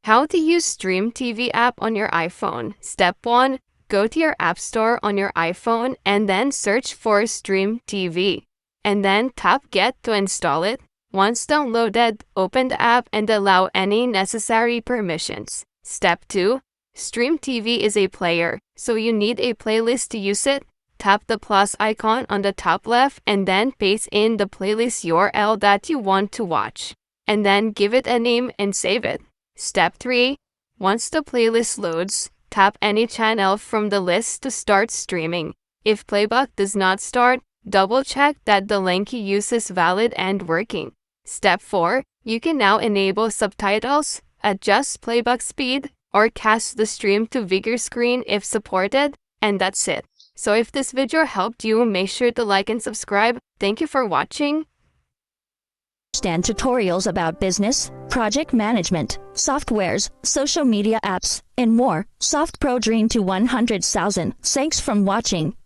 How to use StrymTV app on your iPhone. Step 1. Go to your App Store on your iPhone and then search for StrymTV. And then tap Get to install it. Once downloaded, open the app and allow any necessary permissions. Step 2. StrymTV is a player, so you need a playlist to use it. Tap the plus icon on the top left and then paste in the playlist URL that you want to watch. And then give it a name and save it. Step 3. Once the playlist loads, tap any channel from the list to start streaming. If playback does not start, double-check that the link you use is valid and working. Step 4. You can now enable subtitles, adjust playback speed, or cast the stream to bigger screen if supported, and that's it. So if this video helped you, make sure to like and subscribe. Thank you for watching. Understand tutorials about business, project management, softwares, social media apps, and more. Softpro Dream to 100,000. Thanks for watching.